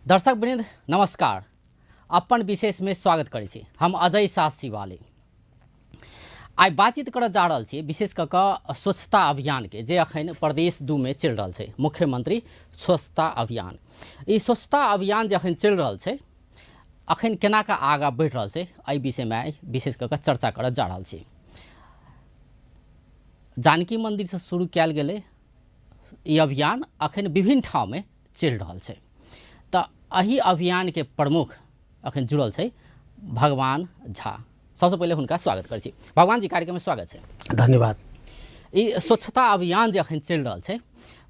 दर्शक वृंद नमस्कार। अपन विशेष में स्वागत करै छी। हम अजय शाह शिवाली आई बातचीत कर जा रहा छी विशेष कऽ स्वच्छता अभियान के जे अखन प्रदेश 2 में चल रहा है। मुख्यमंत्री स्वच्छता अभियान, ई स्वच्छता अभियान जे अखन चल रहा है अखन केना का आगा बढ़ रहा है, एहि विषय में आई विशेष कऽ चर्चा कर जा रहा छी। जानकी मंदिर से शुरू कयल गेलै ई अभियान अखन विभिन्न ठाव में चल रहा है। तो एहि अभियान के प्रमुख अखन जुड़ल है भगवान झा। सबसे पहले हुनका स्वागत करै छी। भगवान जी, कार्यक्रम में स्वागत है। धन्यवाद। ई स्वच्छता अभियान जो अखन चल रहा है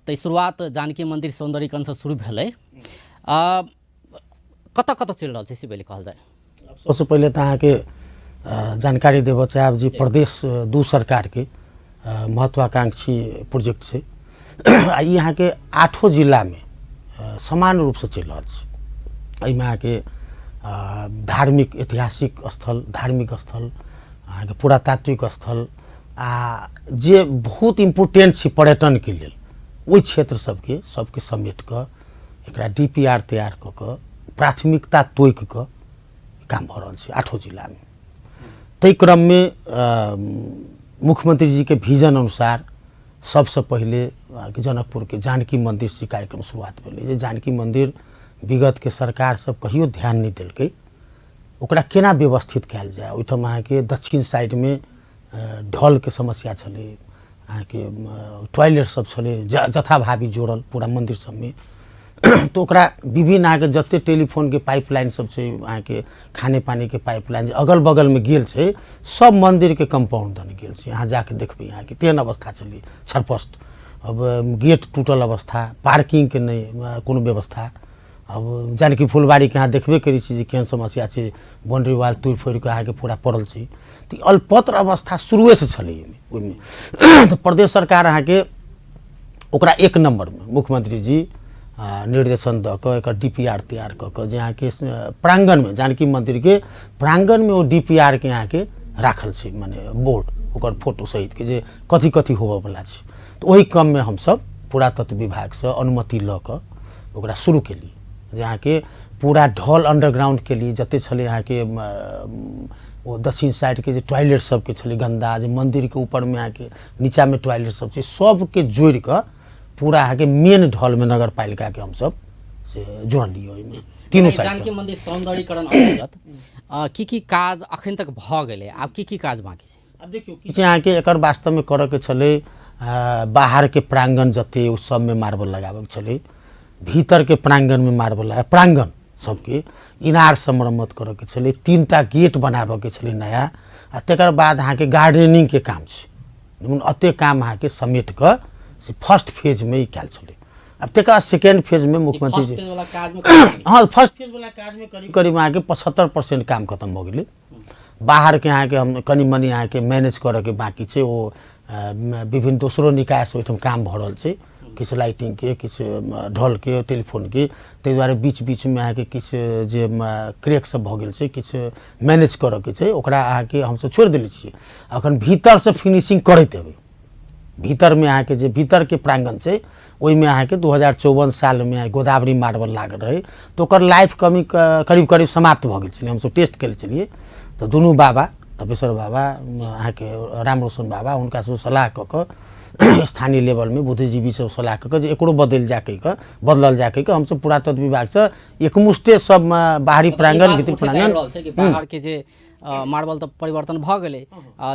तो शुरुआत जानकी मंदिर सौंदर्यीकरण से शुरू भेलै, कत कत चल रहा है से पहले कहल जाए। सबसे पहले तो अहाँ के जानकारी देव चाहब जी प्रदेश 2 सरकार के महत्वाकांक्षी प्रोजेक्ट से यहाँ के 8 जिला में समान रूप से चल रहा है। अहाँ के धार्मिक ऐतिहासिक स्थल, धार्मिक स्थल, अहाँ के पुरातात्विक स्थल जे बहुत इम्पोर्टेंट है पर्यटन के लिए वही क्षेत्र सबके समेट कर एकरा DPR तैयार क प्राथमिकता तोक क काम भ रहा है 8 जिला में। तय क्रम में मुख्यमंत्री जी के विजन अनुसार सबसे पहले जनकपुर के जानकी मंदिर से कार्यक्रम शुरुआत भेलै। जानकी मंदिर विगत के सरकार सब कहियो ध्यान नहीं दिल्कै, ओकरा केना व्यवस्थित कयल जाए। ओहिठाम अहाँ के दक्षिण साइड में ढल के समस्या छलै, अहाँ के टॉयलेट सब छलै जथाभावी जोड़ल पूरा मंदिर सब में। तो ओकरा विभिन्न अहाँ के जते टेलीफोन के पाइपलाइन सब छै, अहाँ के खाने पानी के पाइपलाइन अगल बगल में गेल छै, सब मंदिर के कंपाउंड दन गेल छै। अहाँ जाके देखबै अहाँ के तेहन अवस्था छलै छरपस्ट। अब गेट टूटल अवस्था, पार्किंग के नहीं कोनो व्यवस्था। अब जानकी फुलबाड़ी के अहाँ देखबे करै छी जे केहन समस्या छै, बाउंड्री वाल तोड़ फोड़ के अहाँ के पूरा पड़ल छै। तो अल्पत्र अवस्था शुरुए से छलै ओहिमे। तो प्रदेश सरकार अहाँ के ओकरा 1 नंबर में मुख्यमंत्री जी निर्देशन द क एक DPR तैयार क जे अहाँ के प्रांगण में जानकी मंदिर के प्रांगण में वो DPR के अहाँ के राखल छै, माने बोर्ड ओकर फोटो सहित के जे कथी कथी होबे वाला छै। तो वही क्रम में हम सब पुरातत्व विभाग से अनुमति ल क ओकरा शुरू केलिए। जहाँ के पूरा ढल अंडरग्राउंड के लिए जते छले अहाँ के वो दक्षिण साइड के जे टॉयलेट सब के छले गंदा, जे मंदिर के ऊपर में अहाँ के नीचा में टॉयलेट सब छै, सब के जोड़ क पूरा अहाँ के मेन ढल में नगर पालिका के हम सब से जोड़लिए। ओहिमे तीनों साइड जानकी मंदिर सौंदर्यीकरण अंतर्गत की काज अखन तक भ गेलै, आब की काज बाकी छै। अब देखियो कि अहाँ के एकर वास्तव में करे के छले बाहर के प्रांगण जते उस सब में मार्बल लगाबे के छले, भीतर के प्रांगण में मार्बल लगा, प्रांगण सबके इनार से मरम्मत करे के छले, 3टा गेट बनाबे के छले नया। आ तकर बाद अहाँ के गार्डनिंग के काम छै, अते काम अहाँ के समेट क से फर्स्ट फेज में ही कयल छले। अब तकर सेकेंड फेज में मुख्यमंत्री जी हाँ फर्स्ट फेज वाला काज में करीब करीब अहाँ के 75% काम खत्म हो गेलै। बाहर के अहाँ के हम कनी मनी अहाँ के मैनेज करे के बाकी छै, वो विभिन्न दोसरो निकाय से ओहिठाम काम भ रहल छै, किछु लाइटिंग के, किछु ढल के, टेलीफोन के। ताहि दुआरे बीच बीच में अहाँ के किछु जे क्रैक सब भ गेल छै, किछु मैनेज करे के छै, ओकरा अहाँ के हम सब छोड़ देले छियै। अखन भीतर से फिनिशिंग करैत हेबै। भीतर में अहाँ के जे भीतर के प्रांगण छै ओहि में अहाँ के 2054 साल में गोदावरी मार्बल लागल रहे, तो ओकर लाइफ कमी करीब करीब समाप्त भ गेल छलै। हम सब टेस्ट केले छलिए, तो दुनू बाबा तपेश्वर बाबा अहाँ के रामरोशन बाबा हुनका सब सलाह क स्थानीय लेवल में बुद्धिजीवी सब सलाह क जे एकरो बदल बदलल जाके हम सब पुरातत्व विभाग से एकमुष्टे सब बाहरी प्रांगण भीतर प्रांगण बाहर के जे मार्बल तो परिवर्तन भ गेलै,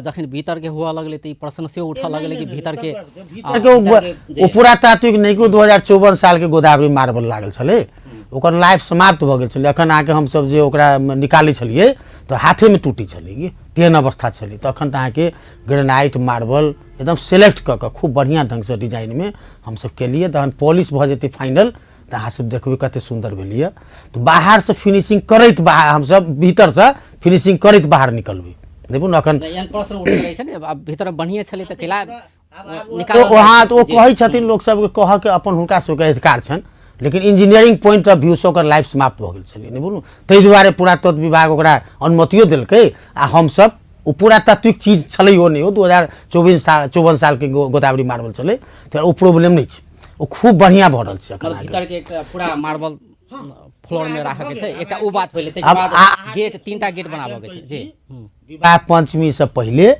जखन भीतर के हुआ लगले तो प्रश्न से उठा लगले कि भीतर के वो पुरातात्विक नहीं को 2054 साल के गोदावरी मार्बल लागल छले, ओकर लाइफ समाप्त भ गेल छलै। अखन आके हम सब जे ओकरा निकालै छलिए तो हाथे में टूटी छलै, तेहन अवस्था छलै। तो अखन तो आके ग्रेनाइट मार्बल एकदम सेलेक्ट क खूब बढ़िया ढंग से डिजाइन में हम सब केलिए। तहन पॉलिश भ जेतै फाइनल तो अहाँ सब देखबै कते सुंदर भेलिए। तो बाहर से फिनिशिंग करैत बाहर हम सब भीतर से फिनिशिंग करैत बाहर निकलबै। देखू न अखन प्रश्न उठै छै ने, अब भीतर बढ़िया छलै त केला निकाल वहाँ तो कहै छथिन लोग सब के कह के अपन हुनका सब के अधिकार छन, लेकिन इंजीनियरिंग पॉइंट ऑफ व्यू से ओकर लाइफ समाप्त भ गेल छलै। नहि बुझलहुँ, ताहि दुआरे पुरातत्व विभाग ओकरा अनुमतियो देलकै। आ हम सब वो पुरातात्विक चीज छलै हो नहीं हो, 2054 साल के गोदावरी मार्बल छलै, तो वो प्रॉब्लम नहीं छै, वो खूब बढ़िया भ रहल छै। भीतर के पूरा मार्बल फ्लोर में राखे के छै एकटा उ बात पहिले तै अब बाद गेट 3टा गेट बनाबे के छै जी विवाह पंचमी से पहले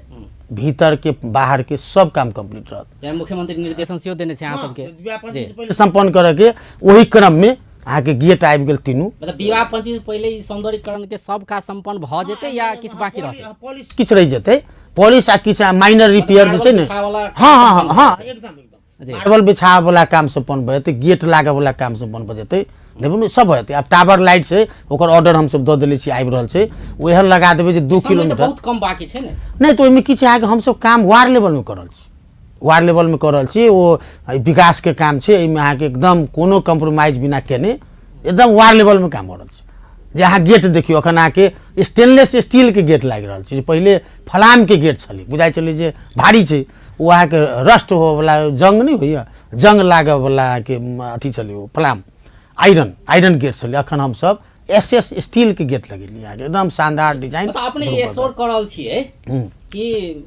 भीतर के बाहर के सब काम कंप्लीट रहत। यानी मुख्यमंत्री निर्देशन सेहो देने छै अहाँ सबके विवाह पंचमी से पहले संपन्न करे के वही क्रम में अहाँ के गेट आबि गेल तीनू। मतलब विवाह पंचमी से पहिले ई सौंदर्यीकरण के सब काज संपन्न भ जेतै या किछ बाकी रहतै? पॉलिश किछ रह जेतै, पॉलिश आ किछ माइनर रिपेयर जे छै ने। हाँ एकदम मार्बल बिछावे वाला काम संपन्न भ जेतै, गेट लागे वाला काम संपन्न भ जेतै, देखू सब हेतै। अब टावर लाइट छै ओकर ऑर्डर हम सब द देले छी, आबि रहल छै, ओहे लगा देबै जे 2 किलोमीटर। बहुत कम बाकी छै ने नहीं तो ओहिमे किछ है कि हम सब काम वार्ड लेवल में कर रहल छी, वार्ड लेवल में कर रहल छी। वो विकास के काम छै, एहिमे अहाँ के एकदम कोनो कम्प्रोमाइज बिना केने एकदम वार्ड लेवल में काम हो रहल छै। जे अहाँ गेट देखियो अखन अहाँ के स्टेनलेस स्टील के गेट लागि रहल छै, पहिले फलाम के गेट छलै, बुझाइ छलै जे भारी छै, वो अहाँ के रस्ट हो वाला जंग नहीं होइया, जंग लागे वाला के अथी छलै, वो फलाम आयरन गेट छलै। अखन हम सब एसएस स्टील के गेट लगेलिए आगे एकदम शानदार डिजाइन। मतलब अपने एश्योर कर रहल छियै कि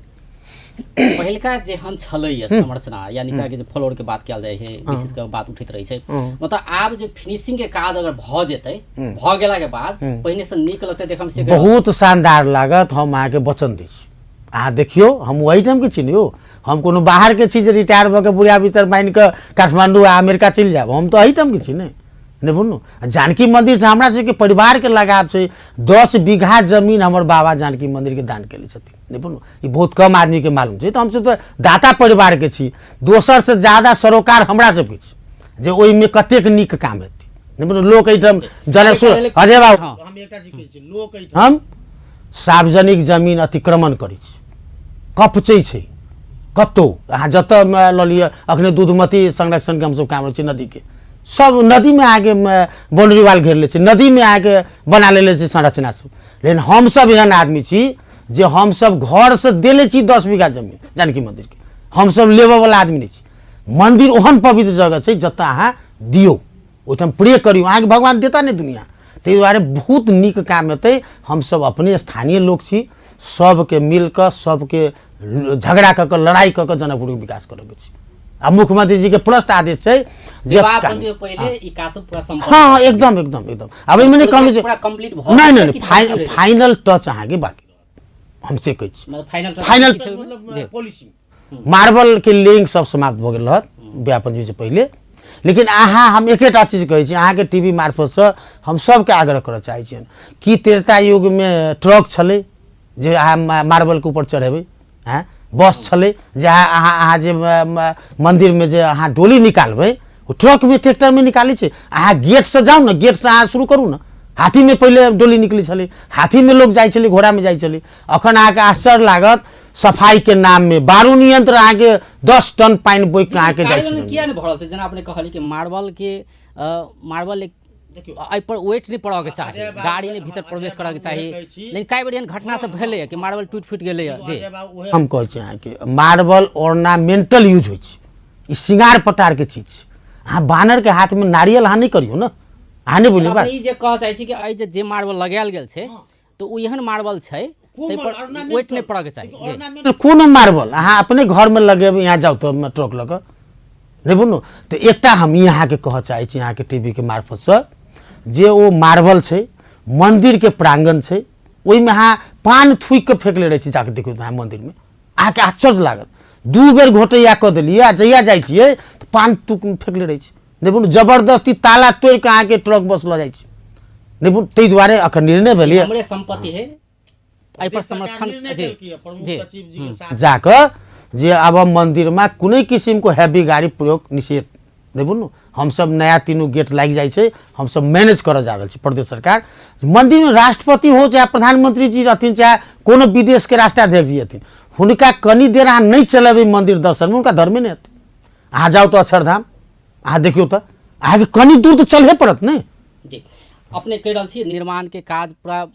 पहिलका जेहन छलैया संरचना या नीचा के जे फ्लोर के बात कयल जाय है, विशेष के बात उठैत रहै छै, मतलब आब जे फिनिशिंग के काज अगर भ जेतै, भ गेला के बाद पहिने से नीक लगतै देखम से बहुत शानदार लागत। हम अहाँ के वचन दै छी, अहाँ देखियो हम वही टाइम के छी ने, हम कोनो बाहर के चीज रिटायर भ के बुढ़िया भीतर माइन के काठमांडू आ अमेरिका चलि जाब, हम तो एही टाइम के छी ने। नहीं बोलू जानकी मंदिर से हमरा सबके परिवार के लगाव छै। 10 बीघा जमीन हमर बाबा जानकी मंदिर के दान केले छथिन, नहीं बोलू ये बहुत कम आदमी के मालूम छै। तो हम सब तो दाता परिवार के छी, दोसर से ज्यादा सरोकार हमरा सबके छी जे ओहि में कतेक नीक काम हेतै। नहीं बोलू लोक एहिठाम जलेश्वर अजय बाबू हम एकटा चीज कहै छी, लोक एहिठाम हम सार्वजनिक जमीन अतिक्रमण करै छी, कपचै छै कतौ। अहाँ जतऽ लऽ लिअ अखने दूधमती संरक्षण के हम सब काम छै, नदी के सब नदी में आगे बाउंड्री वाल घेर ले छै, नदी में आगे बना ले छै संरचना सब। लेकिन हम सब एहन आदमी छी जे हम सब घर से देले छी 10 बीघा जमीन जानकी मंदिर के, हम सब लेबे वाला आदमी नहीं छी। मंदिर ओहन पवित्र जगह छै जतऽ अहाँ दियो, ओहिठाम प्रे करियो, अहाँ के भगवान देता नहीं दुनिया। ताहि दुआरे बहुत नीक काम हेतै। हम सब अपने स्थानीय लोग छी, सबके मिल कऽ सबके झगड़ा कऽ लड़ाई कऽ जनकपुर के विकास करे के छै। अब मुख्यमंत्री जी के प्रस्त आदेश छै जे पहिले ई काज पूरा संपन्न। हाँ एकदम एकदम एकदम। अब एहिमे नहीं कहलहुँ जे पूरा कंप्लीट भ नहीं फाइनल टच अहाँ के बाकी हमसे कहै छी। मतलब फाइनल मतलब पॉलिशिंग मार्बल के लेइंग सब समाप्त भ गेल रहत विवाह पंचमी से पहले। लेकिन अहाँ हम एकेटा चीज कहै छी, अहाँ के टीवी मार्फत से हम सबके आग्रह करऽ चाहै छियनि कि त्रेता युग में ट्रक छलै जे अहाँ मार्बल के ऊपर चढ़ेबै, हैं बस छलै जे अहाँ जे मंदिर में जे अहाँ डोली निकालबै, वो ट्रक में ट्रैक्टर में निकालै छै। अहाँ गेट से जाउ ना, गेट से अहाँ शुरू करू ना। हाथी में पहले डोली निकली छलै, हाथी में लोग जाइ छलै, घोड़ा में जाइ छलै। अखन अहाँ के आश्चर्य लागत सफाई के नाम में बारूद यंत्र अहाँ के 10 टन पानी बोइ के अहाँ के जाइ छै। किया नहीं भरल छै? जेना अपने कहली कि मार्बल एक एहि पर वेट नहीं पड़ऽ के चाही, गाड़ी ने भीतर प्रवेश करऽ के चाही। लेकिन कई बेर एहन घटना सब भेलै कि मार्बल टूट फूट गेलै जी। हम कहै छी अहाँ के मार्बल ऑर्नामेंटल यूज होइ छै, ई श्रृंगार पटार के चीज। अहाँ बानर के हाथ में नारियल अहाँ नहीं करियो ना, अहाँ नहीं बोलियो बा। ई जे कह चाहै छी कि एहि जे मार्बल लगायल गेल छै तो ओ एहन मार्बल छै तै पर वेट नहीं पड़ऽ के चाही। कोनो मार्बल अहाँ अपने घर में लगेबै, यहाँ जाउ तो ट्रक लऽ कऽ, नहीं बोलू। तो एकटा हम यहाँ के कह चाहै छी अहाँ के टीवी के मार्फत से जे वो मार्बल छै मंदिर के प्रांगण छै, ओहि में अहाँ पान थूक के फेंकले रहे छी, जाके देखियो अहाँ मंदिर में अहाँ के आश्चर्य लागत। 2 बेर घोटैया कऽ देलियै आ जहिया जाइ छियै तो पान थूक में फेंकले रहे छी, नहीं बोलू। जबरदस्ती ताला तोड़ के अहाँ के ट्रक बस लऽ जाइ छी, नहीं बोलू। ताहि दुआरे अखन निर्णय भेलियै हमरे संपत्ति है एहि पर संरक्षण जी जाकर जे अब मंदिर में कुनै किस्म को हैवी गाड़ी प्रयोग निषेध, नहीं बोलू। हम सब नया तीनों गेट लाग जाइ छै, हम सब मैनेज करऽ जा रहल छी। प्रदेश सरकार मंदिर में राष्ट्रपति हो चाहे प्रधानमंत्री जी रहथिन चाहे कोनो विदेश के राष्ट्राध्यक्ष जी रहथिन, हुनका कनी देर अहाँ नहीं चलेबै मंदिर दर्शन में, उनका धर्मे नहीं हेतै। अहाँ जाउ तो अक्षरधाम अहाँ देखियो तो अहाँ के कनी दूर तो चलहे पड़त नहीं जी। अपने कह रहल छी निर्माण के काज पूरा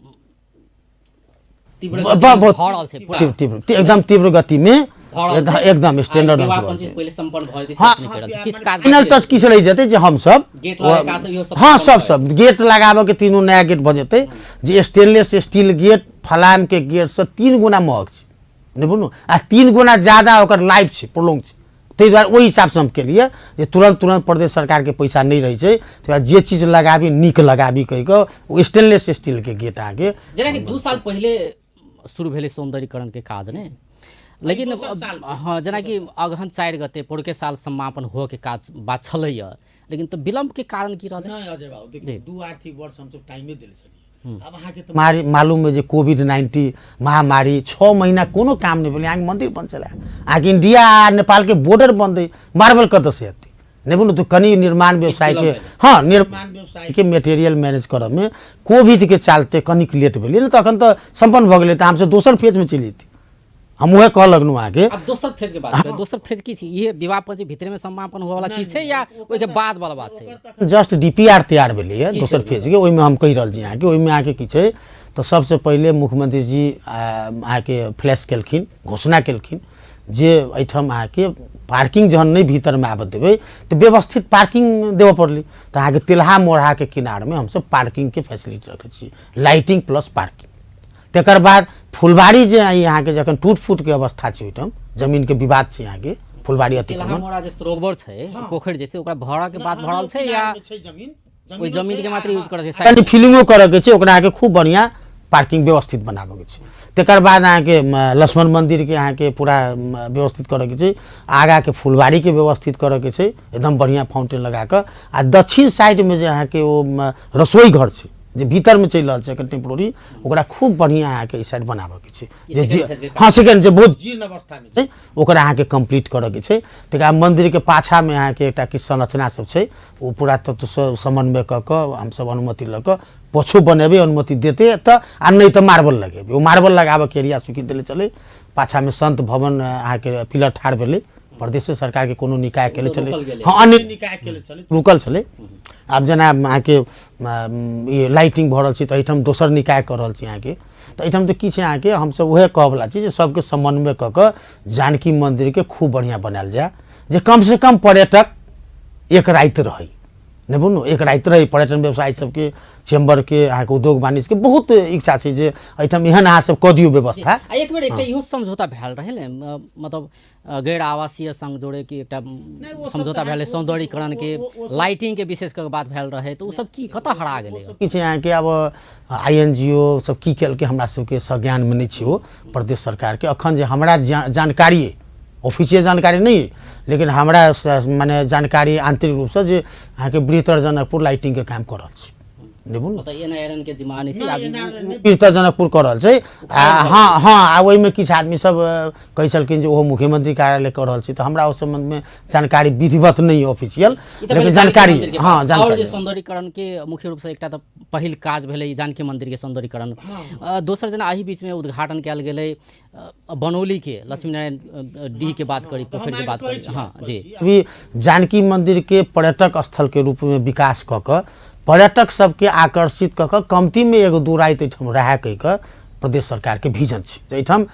एकदम तीव्र गति में एकदम स्टैंडर्ड फाइनल टच किस रह जेतै जे हम सब हाँ सब गेट लगाबे के तीनों नया गेट भ जेतै जे स्टेनलेस स्टील गेट फलाम के गेट से 3 गुना महग छै, नहीं बोलू। आ 3 गुना ज्यादा ओकर लाइफ छै, प्रोलॉन्ग छै, ताहि दुआरे ओहि हिसाबसँ हम केलिए जे तुरंत प्रदेश सरकारके पैसा नहीं रही है तो जे चीज लगाबी नीक लगाबी कहि कऽ स्टेनलेस स्टीलके गेट आगे जेना कि 2 साल पहले शुरू भेलै सौंदर्यीकरण के काज ने, लेकिन हाँ जेना कि अगहन 4 गते पोरके साल समापन हो के काज बात छलैया, लेकिन तो विलम्ब के कारण की रहलै? नहीं अजय बाबू देखिए 2 आर्थिक वर्ष हम सब टाइमे देले छलिए। अब अहाँ के तो मालूम है जे कोविड-19 महामारी 6 महीना कोनो काम नहीं भेलै, अहाँ मंदिर बंद छलै, अहाँ के इंडिया आ नेपाल के बॉर्डर बंद है, मार्बल कतऽ से हेतै नहीं बोलू तो कनी निर्माण व्यवसाय के हाँ निर्माण व्यवसाय के मटेरियल मैनेज करब में कोविड के चलते कनिक लेट भेलै न, तखन तो संपन्न भऽ गेलै, तऽ हमसे दोसर फेज में चलि जेतै। हम वह कह लगनू आगे। अब दोसर फेज के बात करें, दोसर फेज की छी? ये विवाह पंच भीतर में समापन हुआ वाला चीज है या ओइ के बाद वाला बात है? जस्ट डीपीआर तैयार भेलै है दोसर फेज के, ओइ में हम कहि रहल छी अहाँ के। ओइ में आके की छै तो सबसे पहले मुख्यमंत्री जी आके फ्लैश केलखिन, घोषणा केलखिन जे एहिठाम आके पार्किंग जहन नहीं भीतर में आबऽ देबै तो व्यवस्थित पार्किंग देवऽ पड़लै। तो अहाँ के तेलहा मोरहा के किनार में हम सब पार्किंग के फैसिलिटी रखै छी, लाइटिंग प्लस पार्किंग। तकर बाद फुलबाड़ी जे यहाँ के जखन टूट फूट के अवस्था छै, ओहिठाम जमीन के विवाद छै, यहाँ के फुलबाड़ी तेलहा मोरा जे सरोवर छै पोखर जे छै ओकरा भरा के बाद भरल छै या ओइ जमीन के मात्र यूज करै छै? कनी फिलिंगो करऽ के छै, ओकरा आके खूब बढ़िया पार्किंग व्यवस्थित बनाबऽ के छै। तकर बाद अहाँ के लक्ष्मण मंदिर के अहाँ के पूरा व्यवस्थित करऽ के छै, आगा के फुलबाड़ी के व्यवस्थित करऽ के छै, एकदम बढ़िया फाउंटेन लगा कऽ। आ दक्षिण साइड में जे अहाँ के ओ रसोई घर छै जे भीतर में चलि रहल छै कंटेम्प्रोरी, ओकरा खूब बढ़िया अहाँ के ई साइड बनाबऽ के छै, जे हाँ सेकेंड जे बहुत जीर्ण अवस्था में छै ओकरा अहाँ के कंप्लीट करऽ के छै। तकर बाद मंदिर के पाछा में अहाँ के एकटा किछु संरचना सब छै, ओ पूरा तत्व से समन्वय कऽ कऽ हम सब अनुमति लऽ कऽ पोछो बनेबै, अनुमति देते तऽ आ नहीं तो मार्बल लगेबै। ओ मार्बल लगाबऽ के एरिया स्वीकृति देले चले। पाछा में संत भवन अहाँ के पिलर ठाढ़ भेलै, प्रदेश सरकार के कोनो निकाय केले चले, हाँ अन्य निकाय केले चले, रुकल चले। आब जेना अहाँ के ये लाइटिंग भऽ रहल छै तऽ एहिठाम दोसर निकाय कऽ रहल छी अहाँ के, तऽ एहिठाम तऽ की छै अहाँ के हम सब वएह कहबला छी जे सबके समन्वय कऽ कऽ जानकी मंदिर के खूब बढ़िया बनायल जाए, जे कम से कम पर्यटक एक राति रही, नहीं बोलू एक राति रही। पर्यटन व्यवसायी सबके चेम्बर के अहाँ के उद्योग वाणिज्य के बहुत इच्छा छै जे एहिठाम एहन अहाँ सब कऽ दियौ व्यवस्था। एक बेर एकटा इहो समझौता भेल रहै, मतलब गैर आवासीय संघ जोड़े के एकटा समझौता भेल, सौंदर्यीकरण के लाइटिंग के विशेष कर बात भेल रहे, तो उ सब की कतऽ हरा गेलै? की छै अहाँ के अब INGO सब की केलकै हमरा सबके सज्ञान में नहीं छै ओ प्रदेश सरकार के। अखन जे हमरा जानकारी ऑफिशियल जानकारी नहीं, लेकिन हमरा माने जानकारी आंतरिक रूप से जे अहाँ के बृहत्तर जनकपुर लाइटिंग के काम कर रहल छै, नहीं बोलू तो एनआईआरएन के जिम्मेदारी छै बृहत्तर जनकपुर कर रहल छै। हाँ हाँ ओहि में किछु आदमी सब कहै छलखिन जे ओहो मुख्यमंत्री कार्यालय कर रहल छै, तो हमरा उस संबंध में जानकारी विधिवत नहीं ऑफिशियल, लेकिन जानकारी हाँ जानकारी। सौंदर्यीकरण के मुख्य रूप से एकटा तो पहिल काज भेलै जानकी मंदिर के सौंदर्यीकरण, दोसर जना एही बीच में उद्घाटन कयल गेलै बनौली के लक्ष्मी नारायण डी के बात करी, पोखर के बात करी। हाँ जी, अभी जानकी मंदिर के पर्यटक स्थल के रूप में विकास कऽ कऽ पर्यटक सबके आकर्षित कऽ कऽ कमती में 1-2 राति एहिठाम रह कहि कऽ प्रदेश सरकार के विजन छै जे एहिठाम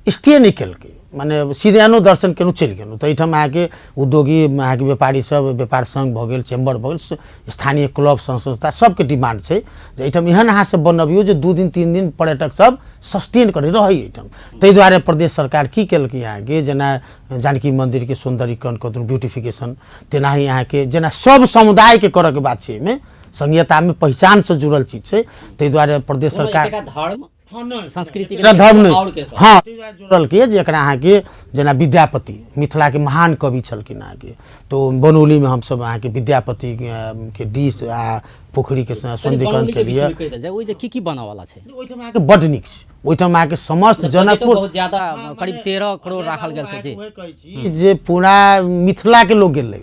स्टे नहीं केलकै, माने सीधे एनो दर्शन केलहुँ चलि गेलहुँ। तऽ एहिठाम अहाँके उद्योगी अहाँके व्यापारी सब, व्यापार संघ भऽ गेल, चेम्बर भऽ गेल, स्थानीय क्लब संस्था सबके डिमांड छै जे एहिठाम एहन अहाँ सब बनबियौ जे 2 दिन 3 दिन पर्यटक सब सस्टेन करे रहै एहिठाम। ताहि दुआरे प्रदेश सरकार की केलकै अहाँके जेना जानकी मंदिर के सौंदर्यीकरण कऽ ब्यूटिफिकेशन, तेनाही अहाँके जेना सब समुदाय के करऽ के बात छै, एहिमे संहिता में पहचान से जुड़ल चीज छै। ताहि दुआरे प्रदेश सरकार धर्म संस्कृति धर्म नहीं हाँ जुड़ल के जेकरा अहाँ के जेना विद्यापति मिथिला के महान कवि छलखिन अहाँ के, तो बनौली में हम सब अहाँ के विद्यापति के डिश आ पोखरी के सौंदर्यीकरण के लिए ओइ जे की बनऽ वाला छै ओइठाम अहाँ के बड नीक छै। ओइठाम अहाँ के समस्त जनकपुर बहुत ज्यादा करीब 13 करोड़ राखल गेल छै जी, जे पूरा मिथिला के लोग गेल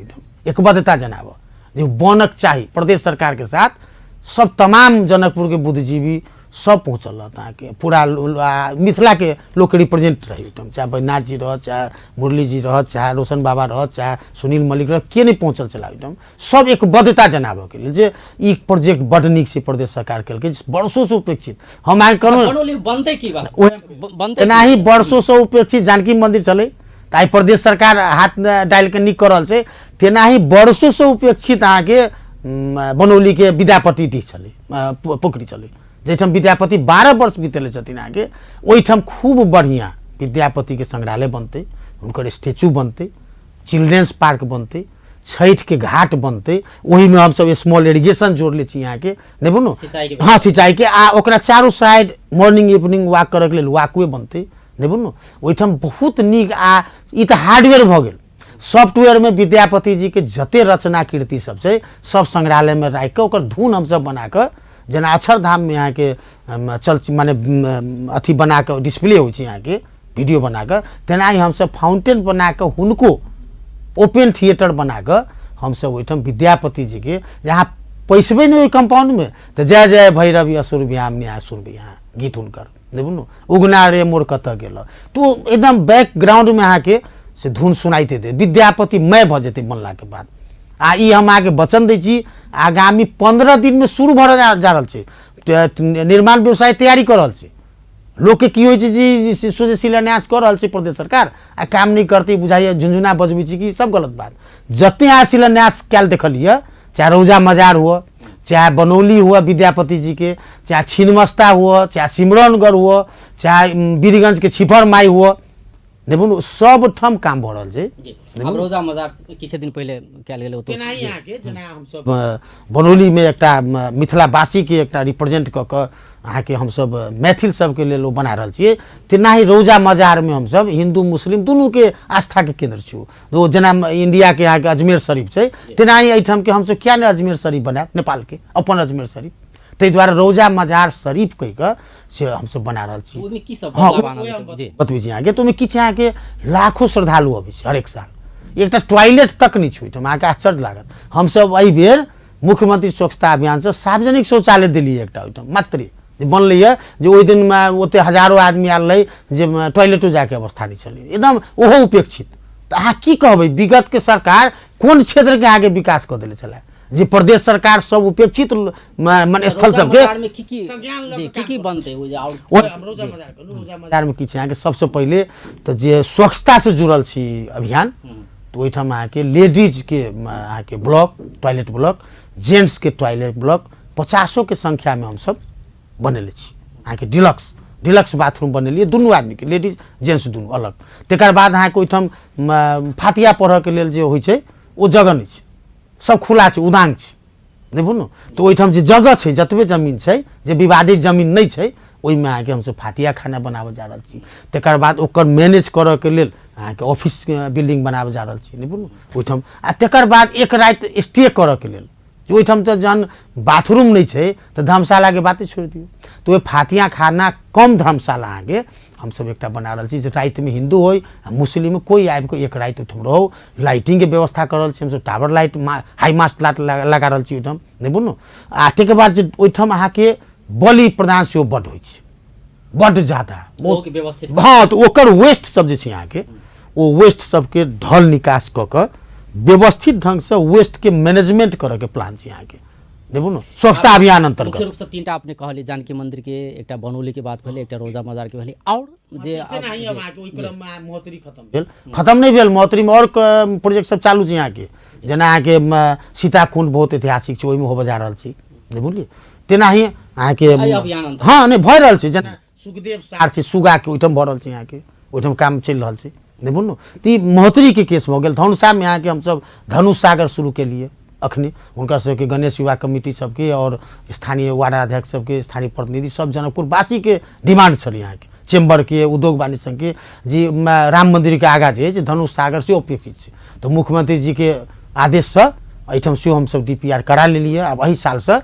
एक बद्धता जनाब जे बनक चाही प्रदेश सरकार के साथ, सब तमाम जनकपुर के बुद्धिजीवी सब पहुँचल रहता है कि पूरा मिथिला के लोग के रिप्रेजेंट रही, चाहे बैद्यनाथ जी रह, चाहे मुरली जी रह, चाहे रोशन बाबा रह, चाहे सुनील मलिक रह, के नहीं पहुँचल चला सब एक बद्धता जनाबऽ के लेल जे ई प्रोजेक्ट बड नीक से प्रदेश सरकार केलकै, वर्षों से उपेक्षित। हम आइ कहलहुँ बनते की बात बनते एनाही वर्षों से उपेक्षित जानकी मंदिर चले, ताई प्रदेश सरकार हाथ डाल के नीक कर रहल छै, तेनाही वर्षों से उपेक्षित अहाँ के बनौली के विद्यापति डी चले, पोखरी चले, जैठाम विद्यापति 12 वर्ष बीतेले छथिन आगे, ओहिठाम खूब बढ़िया विद्यापति के संग्रहालय बनते, उनकर स्टेचू बनते, चिल्ड्रेंस पार्क बनते, छठ के घाट बनते, वही में हम सब स्मॉल इरिगेशन जोड़ ले छी यहाँ के नहीं बोनो। हाँ सिंचाई के आ ओकरा चारों साइड मॉर्निंग इवनिंग वॉक करे के लेल वॉकवे बनते नहीं बोनो। ओहिठाम बहुत नीक आ ई तऽ हार्डवेयर भऽ गेल। सॉफ्टवेयर में विद्यापति जी के जते रचना कीर्ति सब छै सब संग्रहालय में राखि के ओकर धुन हम सब बना के, जेना अक्षरधाम में यहाँ के चल माने अथी बना के डिस्प्ले हो यहाँ के वीडियो बना के, तेना ही हम सब फाउंटेन बना के हुनको ओपन थिएटर बना के हम सब ओहिठाम विद्यापति जी के जहाँ पैसबे नहीं ओहि कंपाउंड में तो जय जय भैरवी असुर बिहाम असुर बिहा गीत हुनकर नहीं बोलू उगना रे मोर कत गेल, तो एकदम बैकग्राउंड में अहाँ के से धुन सुनाइते दे विद्यापति मय भ जेते बनला के बाद। आ ई हम आगे वचन दै छी आगामी 15 दिन में शुरू भ जा रहल छै, निर्माण व्यवसाय तैयारी कर रहल छै। लोग के की होइ छै जी सोझे शिलान्यास कर रहल छै प्रदेश सरकार आ काम नहीं करते बुझाइए झुंझुना बजबै छै कि सब गलत बात। जते आ शिलान्यास कैल देखलिए, चाहे रौजा मजार हुआ, चाहे बनौली हुआ विद्यापति जी के, चाहे छिन्नमस्ता हुआ, चाहे सिमरनगढ़ हुआ, चाहे बीरगंज के छिपर माई हुआ नहीं बोलू, सब ठम काम भ रहल छै। अब रोजा मजार किछ दिन पहले कैल गेल ओतो तेना यहाँ के जेना हम सब बनौली में एकटा मिथिलावासी के एकटा रिप्रेजेंट क के अहाँ के हम सब मैथिल सब के लेल बना रहल छियै, तेना ही रौजा मजार में हम सब हिंदू मुस्लिम दुनू के आस्था के केंद्र छी। तो जेना इंडिया के यहाँ के अजमेर शरीफ छै, तेना ही एहिठाम के हम सब क्या नहीं अजमेर शरीफ बनाए नेपाल के अपन अजमेर शरीफ, ताहि द्वारे रौजा मजार शरीफ कहि के से हम सब बना रहल छी। ओहिमे की सब हाँ बतबै छी यहाँ के, तो ओहिमे किछ यहाँ के लाखों श्रद्धालु अबै छै हरेक साल, एकटा टॉयलेट तक नहीं छूट अहाँके आश्चर्य लागत। हम सब एहि बेर मुख्यमंत्री स्वच्छता अभियान से सार्वजनिक शौचालय दिलिए एकटा ओहिठाम मात्र बनल है, जो ओहि दिन में ओते हजारों आदमी आयल रहे जे टॉयलेटो जाके अवस्था नहीं चले, एकदम ओहो उपेक्षित। तो अहाँ की कहबै विगत के सरकार कोन क्षेत्र के आगे विकास कर दिले छलै, जे प्रदेश सरकार सब उपेक्षित मन स्थल सबके की बनते मजार में किछ यहाँ के सबसे पहले तो जे स्वच्छता से जुड़ल छी अभियान, तो ओहिठाम अहाँ के लेडीज के अहाँ के ब्लॉक टॉयलेट ब्लॉक, जेंट्स के टॉयलेट ब्लॉक 50 के संख्या में हम सब बनेले छी। अहाँ के डिलक्स बाथरूम बनेलिए दुनू आदमी के, लेडीज जेंट्स दुनू अलग। तकर बाद अहाँ के ओहिठाम फातिया पढ़े के लेल जे होइ छै ओ जगह नहीं छै, सब खुला छै उदांग छै नहीं बोलू। तो ओहिठाम जे जगह छै जतबे जमीन छै जे विवादित जमीन नहीं छै ओहिमे अहाँके हमसब फातिया खाना बनाबे जा रहल छी। तकर बाद ओकर मैनेज करे के लेल अहाँके ऑफिस बिल्डिंग बनाबे जा रहल छी नहीं बोलू ओहिठाम। आ तकर बाद एक रात स्टे करे के लेल जो ओहिठाम तो जहन बाथरूम नहीं छै तो धर्मशाला के बातें छोड़ दियो, तो वो फातिया खाना कम धर्मशाला आगे हम सब एकटा बना रहल छी जे रात में हिंदू हो मुस्लिम में कोई आबि के एक रात ओहिठाम रहो, लाइटिंग के व्यवस्था कर रहल छी हम सब, tower light high mast light लगा रहल छी ओहिठाम नहीं बोलू। आ तकर बाद जे ओहिठाम अहाँ के बलि प्रदान सेहो बड होइ छै, बड ज्यादा बहुत व्यवस्थित। हाँ तो ओकर वेस्ट सब जे छै अहाँ के ओ वेस्ट सबके ढल निकास क के व्यवस्थित ढंग से वेस्ट के मैनेजमेंट करे के प्लान छै यहाँ के देखू न स्वच्छता अभियान अंतर्गत। मुख्य रूप से तीनटा अपने कहले जानकी मंदिर के, एकटा बनौली के बात भेले, एकटा रोजा मजार के भेले, और जे खत्म नहीं भेल मोहतरी में और प्रोजेक्ट सब चालू छै यहाँ के, जेना अहाँ के सीताकुंड बहुत ऐतिहासिक छै ओहिमे होबे जा रहल छी नहीं बुझलिए। तेना ही अहाँ के हाँ नहीं भऽ रहल छै, जेना सुखदेव सार छै सुगा के ओहिठाम भऽ रहल छै यहाँ के, ओहिठाम काम चल रहल छै नहीं बोलू। तो ई महोत्तरी के केस भऽ गेल। धनुषा में यहाँ के हम सब धनुष सागर शुरू के लिए अखनी हुनकर सबके गणेश युवा कमिटी सबके और स्थानीय वार्डाध्यक्ष सबके स्थानीय प्रतिनिधि सब जनकपुर वासी के डिमांड छलै यहाँ के चेम्बर के उद्योग वाणिज्य संघ के जी राम मंदिर के आगा जे धनुष सागर से अपेक्षित है, तो मुख्यमंत्री जी के आदेश से एहिठाम से हम सब DPR करा लेलिए। अब एही साल से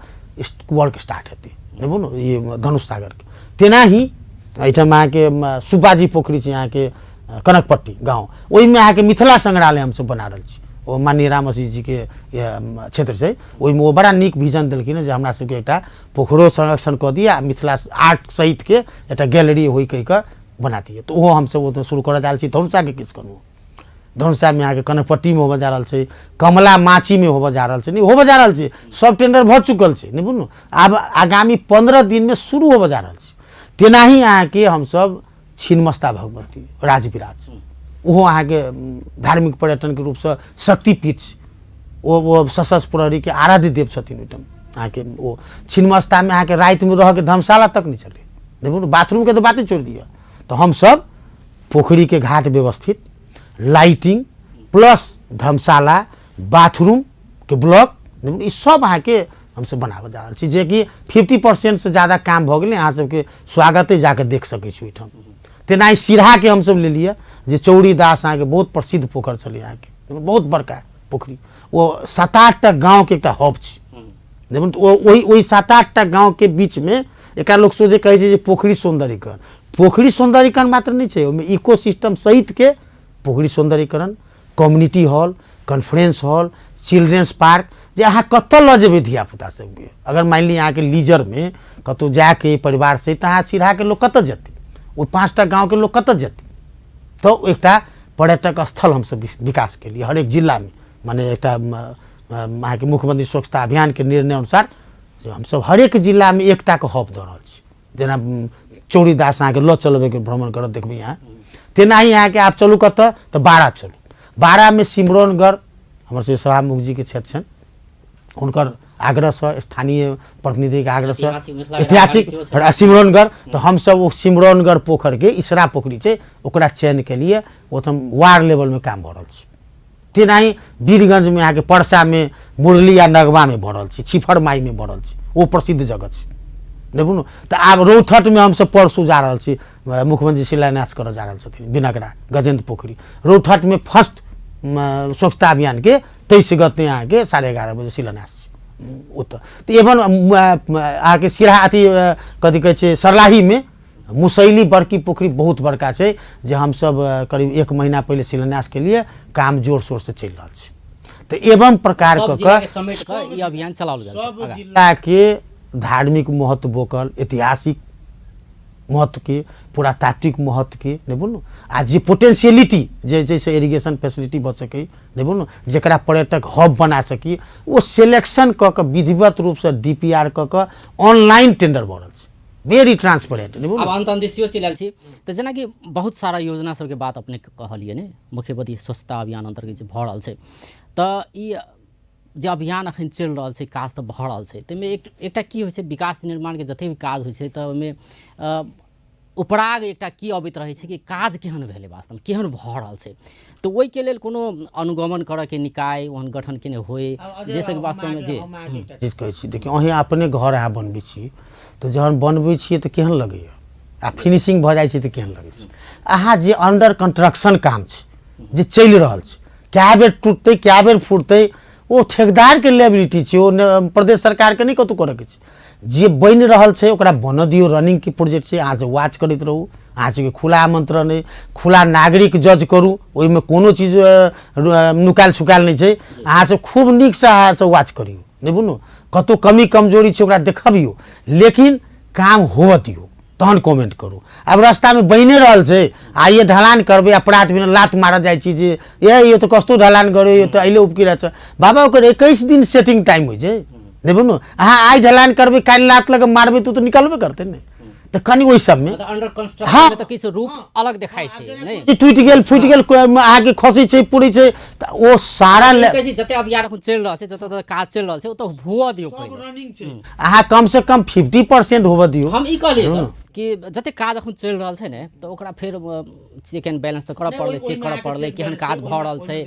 वर्क स्टार्ट हेतै नहीं बोलू ये धनुष सागर के। तेना ही एहिठाम अहाँ के सुब्बाजी पोखरी छै यहाँ के कनकपट्टी गाँव, ओहिमे अहाँ के मिथिला संग्रहालय हम सब बना रहल छी, ओ माननीय रामसी जी के क्षेत्र छै ओहिमे ओ बड़ा नीक विजन देलखिन जे हमरा सबके एकटा पोखरो संरक्षण कऽ दिए आ मिथिला आर्ट सहित के एकटा गैलरी होई कहि के बना दिए। तो ओहो हम सब शुरू करऽ जा रहल छी। धनुषा के किस करू, धनुषा में अहाँ के कनकपट्टी में होबे जा रहल छै, कमला माछी में होबे जा रहल छै, नहीं होबे जा रहल छै, सब टेंडर भऽ चुकल छै नहीं बुझलू। आब आगामी 15 दिन में शुरू होबे जा रहल छै। तेना ही अहाँ के हम सब छिन्नमस्ता भगवती राजविराज ओहो अहाँ के धार्मिक पर्यटन के रूप से शक्तिपीठ वो सशस्त्र प्रहरी के आराध्य देव छथिन ओहिठाम अहाँ के। वो छिन्नमस्ता में अहाँ के रात में रह के धर्मशाला तक नहीं चले नहीं बोलू, बाथरूम के तो बातें छोड़ दिया। तो हम सब पोखरी के घाट व्यवस्थित लाइटिंग प्लस धर्मशाला, बाथरूम के ब्लॉक ई सब अहाँ के हमसब बनाबऽ जा रहल छी, जे कि 50% से ज़्यादा काम भऽ गेलै। अहाँ सबके स्वागते जाके देख सकै छी ओहिठाम। तेनाही सिरहा के हमसब ले लिअ, जे चौड़ीदास अहाँ के बहुत प्रसिद्ध पोखर छलै, अहाँ के बहुत बड़का पोखरी, वो 7-8 टा गाँव के एकटा हब छै। देखुन वही 7-8 टा गाँव के बीच में एकरा लोग सोचे कहै छै जे पोखरी सौंदर्यीकरण। पोखरी सौंदर्यीकरण मात्र नहीं है, ओहिमे इकोसिस्टम सहित के पोखरी सौंदर्यीकरण, community hall, conference hall, children's park, जे अहाँ कतऽ लऽ जेबै धियापुता सबके। अगर मान ली अहाँ के लीजर में कतौ जाके परिवार से, तो अहाँ सिरहा के लोग कतऽ जेतै, वो 5 टा गाँव के लोग कतऽ जेतै। तो एकटा पर्यटक स्थल हमसब विकास के लिए हरेक जिला में, माने एकटा अहाँ के मुख्यमंत्री स्वच्छता अभियान के निर्णय अनुसार हमसब हरेक जिला में एकटा के हब दऽ रहल छी। जेना चौड़ीदास अहाँ के लऽ चलबै के भ्रमण करत देखबै अहाँ, तेनाही अहाँ के आप चलू कतऽ तऽ बारा चलू। बारा में सिमरौनगढ़ हमर सबके सभामुख जी के क्षेत्र छनि, हुनकर आग्रह से, स्थानीय प्रतिनिधि के आग्रह से ऐतिहासिक सिमरौनगढ़, तो हमसब वो सिमरौनगढ़ पोखर के इसरा पोखरी छै ओकरा चयन के लिए ओतम वार्ड लेवल में काम भऽ रहल छै। तेनाही वीरगंज में अहाँ के परसा में, मुरली या नगवा में भऽ रहल छै, छिफर माई में भऽ रहल छै, वो प्रसिद्ध जगह छै। देखू तो आब रौथट में हमसब परसू जा रहल छी, मुख्यमंत्री शिलान्यास करऽ जा रहल छथिन बिनगरा गजेंद्र पोखरी। रौथट में फर्स्ट स्वच्छता अभियान के 23 गते अहाँ के 11:30 बजे शिलान्यास छै ओतऽ। तो एवं अहाँ के सिरहा अथी कथी कहै छै सरलाही में मुसैली बड़की पोखरी बहुत बड़का छै, जे हमसब करीब 1 महीना पहले शिलान्यास के लिए काम जोर शोर से चल रहा छै। तो एवं प्रकार के अभियान चलाओल गेल सब जिला के धार्मिक महत्व बोकल, ऐतिहासिक महत्व के, पुरातात्विक महत्व के नहीं बोलूँ, आ जे पोटेंशियलिटी जे जैसे इरिगेशन फैसिलिटी बच सके नहीं बोलूँ, जरा पर्यटक हब बना सकी, वो सिलेक्शन क के विधिवत रूप से DPR क के ऑनलाइन टेंडर बढ़ल, वेरी ट्रांसपेरेंट। अब अंतर्देशीय चलल छी तो जेना कि बहुत सारा योजना सबके बात अपने कहलिए ने, मुख्यमंत्री स्वच्छता अभियान अंतर्गत जे भऽ रहल छै, तो ई जे अभियान अखन चल रहल छै, काज तो भऽ रहल छै, ताहिमे एकटा की होइ छै, विकास निर्माण के जते भी काज होइ छै तऽ ओहिमे उपराग एकटा की अबैत रहै छै कि काज केहन भेलै, वास्तवमे केहन भऽ रहल छै। तो ओहि के लेल कोनो अनुगमन करऽ के निकाय ओहन गठन केने होय जैसे वास्तवमे जे चीज कहै छी। देखियौ अहाँ अपने घर अहाँ बनबै छी, तो जहन बनबै छियै तऽ केहन लगैए, आ फिनिशिंग भऽ जाइ छै तऽ केहन लगै छै। अहाँ जे अंडर कंस्ट्रक्शन काम छै, जे चलि रहल छै, कए बेर टूटतै कए बेर फूटतै, वो ठेकेदार के लायबिलिटी छै, वो प्रदेश सरकार के नहीं कतौ करऽ के छै। जे बनि रहल छै ओकरा बन दियौ, रनिंग के प्रोजेक्ट छै, अहाँ से वाच करैत रहू, अहाँ सबके खुला आमंत्रण है, खुला नागरिक जज करू, ओहिमे कोनो चीज नुकायल छुकायल नहीं छै। अहाँ से खूब नीक से अहाँ से वाच करियौ, नहीं बुझलू कतौ कमी कमजोरी छै ओकरा देखबियौ, लेकिन काम होबऽ दियौ तहन कमेंट करू। अब रास्ता में बने रहल छै, आइए ढलान करबै, अपराध बिना लात मारऽ जाइ छी जे ये तो कस्तो ढलान गरे, ये तो अइले उपकिरा छै बाबा, ओकर 21 दिन सेटिंग टाइम होइ छै, नहीं बुझलू। अहाँ आइ ढलान करबै काल्हि लात लगे मारबै तो निकलबे करतै ने, तो कनी ओहि सब में अंडर कंस्ट्रक्शन में तो किछु रूप अलग दिखाई छै, नहीं टूट गेल फूट गेल अहाँ के खसै छै पूरी छै, त ओ सारा जते अभियान अपन चल रहल छै, जते काज चल रहल छै, ओ तो हुआ दियौ पहिले, अहाँ कम से कम 50% होबऽ दियौ। हम ई कहलिए सर कि जते काज अखन चल रहल छै ने, तो ओकरा फिर चेक एंड बैलेंस तो करऽ पड़लै, चेक करऽ पड़लै केहन काज भऽ रहल छै,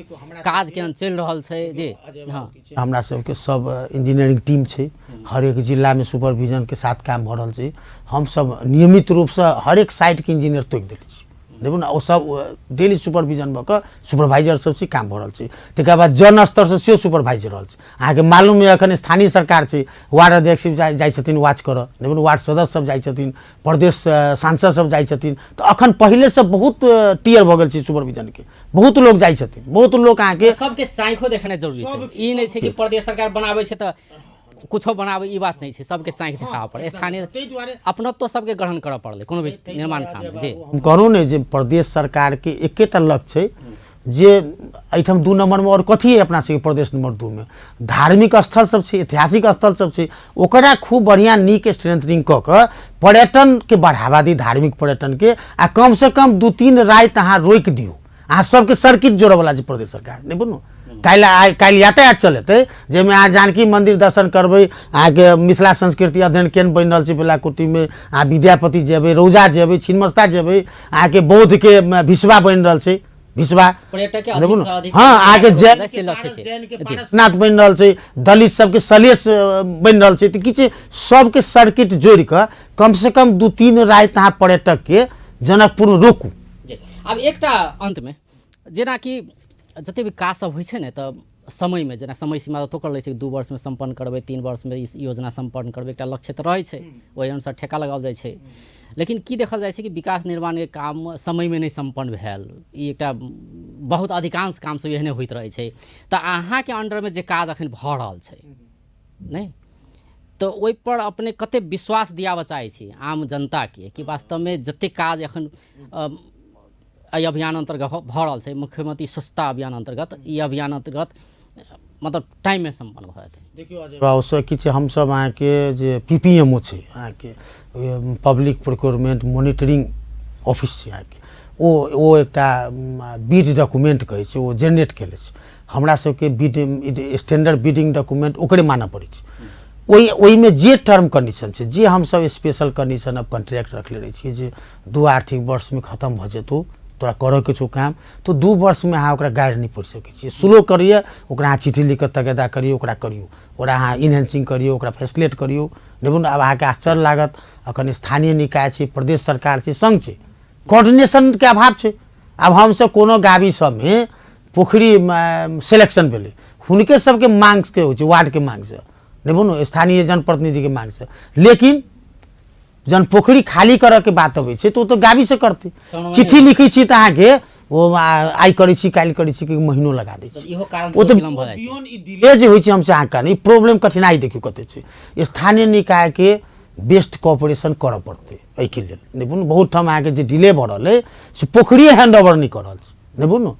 काज केहन चल रहल छै जे। हाँ, हमरा सबके सब इंजीनियरिंग टीम छै, हर एक जिला में सुपरविजन के साथ काम भऽ रहल छै। हम सब नियमित रूप से हर एक साइट के इंजीनियर तोकि देले छी, देखू ना, ओ सब डेली सुपरविजन भऽ कऽ सुपरवाइजर सब से काम भऽ रहल छै। तकर बाद जन स्तर से सेहो सुपरवाइजर रहल छै। अहाँके मालूम है अखन स्थानीय सरकार छै, वार्ड अध्यक्ष जाइ छथिन वाच करऽ, देखू वार्ड सदस्य सब जाइ छथिन, प्रदेश सांसद सब जाइ छथिन, तो अखन पहले से बहुत टियर भऽ गेल छै सुपरविजन के, बहुत लोग जाइ छथिन, बहुत लोग अहाँके सबके चाँखो देखनाइ जरूरी छै। ई नहीं छै कि प्रदेश सरकार बनाबै छै तऽ कुछो बनावे, ई बात नहीं है, सबके चाँख दिखाबऽ पड़े, स्थानीय अपनत्व सबके ग्रहण करऽ पड़ले कोनो भी निर्माण काम में जे। हम कहूँ ने जे प्रदेश सरकार के एकेटा लक्ष्य छै, जे एहिठाम 2 नंबर में और कथी है अपना सबके प्रदेश नंबर 2 में धार्मिक स्थल सब छै, ऐतिहासिक स्थल सब छै, ओकरा खूब बढ़िया नीक स्ट्रेंथनिंग कऽ के पर्यटन के बढ़ावा दी, धार्मिक पर्यटन के, आ कम से कम 2-3 राति अहाँ रोकि दियौ। अहाँ सबके सर्किट जोड़े वाला छै प्रदेश सरकार, नहीं बुझलू काल्हि यातायात चलेतै, जाहिमे अहाँ जानकी मंदिर दर्शन करबै, अहाँके मिथिला संस्कृति अध्ययन केन्द्र बनि रहल छै बेलाकुटी में, अहाँ विद्यापति जेबै, रौजा जेबै, छिन्नमस्ता जेबै, अहाँके बौद्ध के भिसवा बनि रहल छै, भिसवा पर्यटक के देखू अधिक न से अधिक हाँ आगे जैन से लक्ष्य छै जी नाथ बनि रहल छै, दलित सबके सलेश बनि रहल छै, तऽ किछु सबके सर्किट जोड़ि कऽ कम से कम 2-3 राति अहाँ पर्यटक के जनकपुर में रोकू। जी अब एकटा अंत में जेनाकि जते विकास सब होइ छै ने तऽ समय में जेना समय सीमा तो कर लै छै 2 वर्ष में संपन्न करबै 3 वर्ष में इस योजना संपन्न करबै, एकटा लक्ष्य तऽ रहै छै, ओहि अनुसार ठेका लगाओल जाइ छै। लेकिन की देखल जाइ छै कि विकास निर्माण के काम समय में नहीं संपन्न भेल, ई एकटा बहुत अधिकांश काम सब एहने होइत रहै छै। तऽ अहाँ के अंडर में जे काज अखन भऽ रहल छै नहीं तो ओहि पर अपने कते विश्वास दियाबऽ चाहै छी आम जनता के कि वास्तव में जते काज एखन एहि अभियान अंतर्गत भऽ रहल छै, मुख्यमंत्री स्वच्छता अभियान अंतर्गत ई अभियान अंतर्गत मतलब टाइम में संपन्न भऽ जेतै। देखियौ अजय बाबू से किछु हमसब अहाँके जे PPMO छै अहाँके पब्लिक प्रोक्योरमेंट मॉनिटरिंग ऑफिस छै अहाँके ओ एकटा बिड डॉक्यूमेंट कहै छै ओ जनरेट केले छै। हमरा सबके बिड स्टैंडर्ड बिडिंग डॉक्यूमेंट ओकरे मानऽ पड़ै छै। ओहिमे जे टर्म कंडीशन छै जे हमसब स्पेशल कंडीशन ऑफ कॉन्ट्रैक्ट रखले रहै छियै जे 2 आर्थिक वर्ष में खत्म भऽ जेतौ, तोरा करऽ के छौ काम तो 2 वर्ष में अहाँ ओकरा गाड़ि नहीं पड़ि सकै छियै। स्लो करिए ओकरा अहाँ चिट्ठी लिख कऽ तगादा करियौ, ओकरा करियौ, ओकरा अहाँ इनहेंसिंग करियौ, ओकरा फैसिलेट करियौ। देखू ने आब अहाँके आश्चर्य लागत अखन स्थानीय निकाय छै, प्रदेश सरकार छै, संघ छै, कोऑर्डिनेशन के अभाव छै। आब हमसब कोनो गावी सब में पोखरी सिलेक्शन भेलै हुनके सबके मांग के होइ छै, वार्ड के मांग से देखू ने स्थानीय जनप्रतिनिधि के मांग से, लेकिन जन पोखरी खाली करऽ के बात अबै छै तो गावी से करते चिट्ठी लिखै छी तऽ अहाँके ओ आइ करै छी काल्हि करै छी कि महीनो लगा दै छी। इहो कारण ओ तऽ विलम्ब भऽ जाइ छै। बियॉन्ड ई डिले जे होइ छै हमसे अहाँके नहीं प्रॉब्लम कठिनाई देखियो कते छै। स्थानीय निकाय के बेस्ट कोऑपरेशन करऽ पड़तै एहि के लेल। देखू ने बहुत ठाम अहाँके जे डिले भऽ रहल है से पोखरी हैंड ओवर नहीं कर रहल छै। देखू ने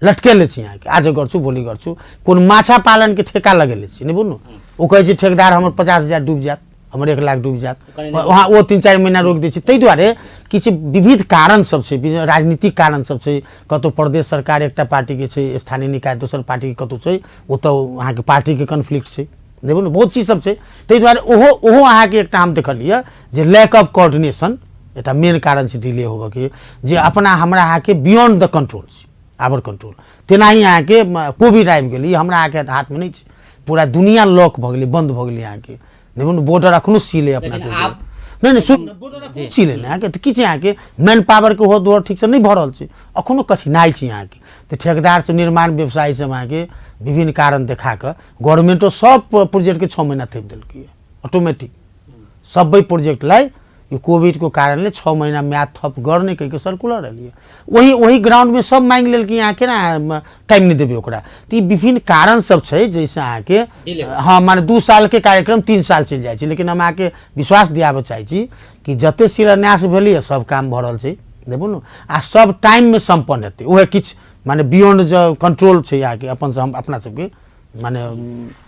लटकेले छी अहाँके आज गर्छु भोलि गर्छु कोन माछा पालन के ठेका लगेले छी। देखू ने ओ कहै छै ठेकेदार हमर 50,000 डूबि जायत, हमर 1 लाख डूबि जायत, वहाँ वो 3-4 महीना रोक दै छै। ताहि दुआरे किछु विविध कारण सब छै, राजनीतिक कारण सब छै, कतौ प्रदेश सरकार एकटा पार्टी के छै, स्थानीय निकाय दोसर पार्टी के कतौ छै, ओतऽ अहाँके पार्टी के कॉन्फ्लिक्ट छै। देखू ने बहुत चीज सब छै। ताहि दुआरे ओहो अहाँके एकटा हम देखलिए जे लैक ऑफ कोऑर्डिनेशन एकटा मेन कारण छै डिले होबऽ के, जे अपना हमरा अहाँके बियॉन्ड द कंट्रोल छै, आवर कंट्रोल। तेनाही अहाँके कोविड आबि गेलै, हमरा अहाँके हाथ में नहीं छै, पूरा दुनिया लॉक भऽ गेलै, बंद भऽ गेलै अहाँके। देखू ने बॉर्डर अखनो सील है अपना सबके, नहीं सुन बॉर्डर अखनो सील है अहाँके तऽ किछु अहाँके मैन पावर के हो दौड़ ठीक से नहीं भऽ रहल छै, अखनो कठिनाई छै अहाँके। तऽ ठेकेदार से निर्माण व्यवसायी सब अहाँके विभिन्न कारण देखा कऽ गवर्नमेंटो सब प्रोजेक्ट के 6 महीना थेप देलकै है ऑटोमेटिक सब प्रोजेक्ट लाई ये कोविड को कारण ले 6 महीना म्याद थप गर नहीं कह के सर्कुलर रही वही ग्राउंड में सब मांग लेल कि यहाँ के ना टाइम नहीं देवे ओकरा। तो विभिन्न कारण सब छै जैसे अहाँ के हाँ माने 2 साल के कार्यक्रम 3 साल चल जाए छै। लेकिन हम अहाँ के विश्वास दियाबऽ चाहै छी कि जते शिलान्यास भेलै सब काम भऽ रहल छै। देखू ने आ सब टाइम में संपन्न हेतै, ओहे किछु माने बियॉन्ड जो कंट्रोल छै यहाँ के अपन हम अपना सबके माने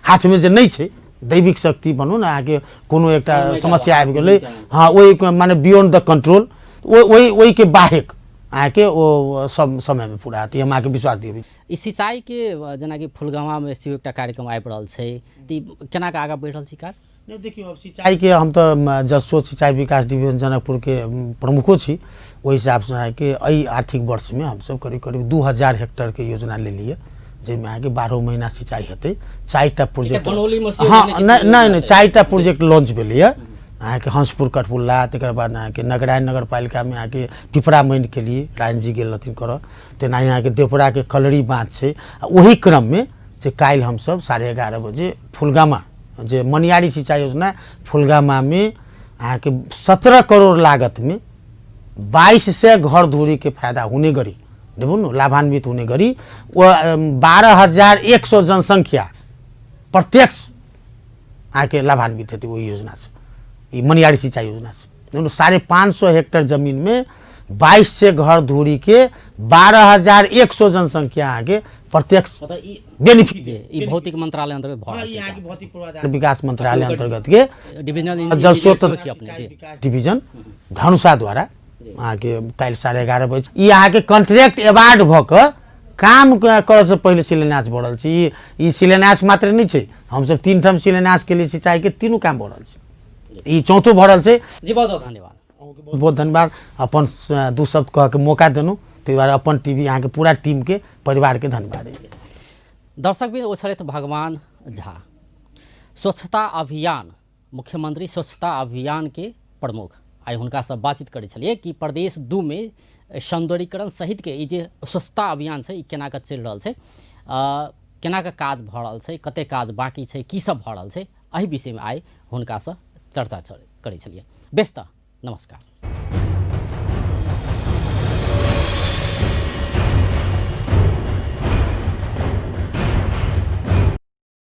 हाथ में जे नहीं छै दैविक शक्ति बनू ना आगे कोनो एक समस्या आबि गेलै हाँ वही माने बियॉन्ड द कंट्रोल वही के बाहेक आके वो सब समय में पूरा आती हम आके विश्वास दिए। ई सिंचाई के जेना कि फुलगामा में सेहो एकटा कार्यक्रम आबि रहल छै, तऽ केना के आगा बढ़ि रहल छै काज? नहीं देखियो अब सिंचाई के हम तो जसो सिंचाई विकास डिवीजन जनकपुर के प्रमुखो छी, ओहि हिसाब से है कि एहि आर्थिक वर्ष में हम सब करीब करीब 2000 हेक्टेयर के योजना ले लिए जिसमें आगे 12 महीना सिंचाई हेतै। 4टा प्रोजेक्ट हाँ नहीं 4टा प्रोजेक्ट लॉन्च भेलै अहाँ के हंसपुर कटपुल्ला, तकर बाद अहाँ के नगरायन नगर पालिका में अहाँ के पिपरा माइन के लिए रायन जी गेल रहथिन करऽ, तेना अहाँ के देवपुरा के कलरी बाँध छै। वही क्रम में जे काल्हि हम सब 11:30 बजे फुलगामा जे मनियारी सिंचाई योजना फुलगामा में अहाँ के 17 करोड़ लागत में 2200 घर धूरी के फायदा होने गरी देखू न लाभान्वित होने गरी 12,100 जनसंख्या प्रत्यक्ष आके लाभान्वित हेतै वही योजना से, ये मनियारी सिंचाई योजना से। देखो 550 हेक्टेयर जमीन में 2200 घर धूरी के 12,100 जनसंख्या आगे प्रत्यक्ष बेनिफिट भौतिक मंत्रालय अंतर्गत भौतिक पूर्वाधार विकास मंत्रालय अंतर्गत के डिविजनल जल स्रोत डिवीजन धनुषा द्वारा आके काल्हि 11:30 बजे ई अहाँ के कॉन्ट्रैक्ट अवार्ड भ क काम करे से पहले शिलान्यास बढ़ल छी। ई शिलान्यास मात्र नहीं छै, हम सब 3 ठाम शिलान्यास के लिए सिंचाई के तीनों काम बढ़ल छै, ई चौथो भरल छै। जी बहुत बहुत धन्यवाद। बहुत धन्यवाद अपन 2 शब्द कह के मौका देनु ताहि दुआरे अपन टीवी अहाँके पूरा टीमके परिवारके धन्यवाद अछि। दर्शकबिन ओ छलथि भगवान झा, स्वच्छता अभियान, मुख्यमंत्री स्वच्छता अभियान के प्रमुख। आइ हुनकासँ बातचीत करै छलियै कि प्रदेश 2 में सौंदर्यीकरण सहित के ई जे स्वच्छता अभियान छै ई केना कऽ चलि रहल छै, केना कऽ काज भऽ रहल छै, कते काज बाकी छै, की सब भऽ रहल छै, एहि विषयमे आइ हुनकासँ चर्चा करै छलियै। बेस्त नमस्कार।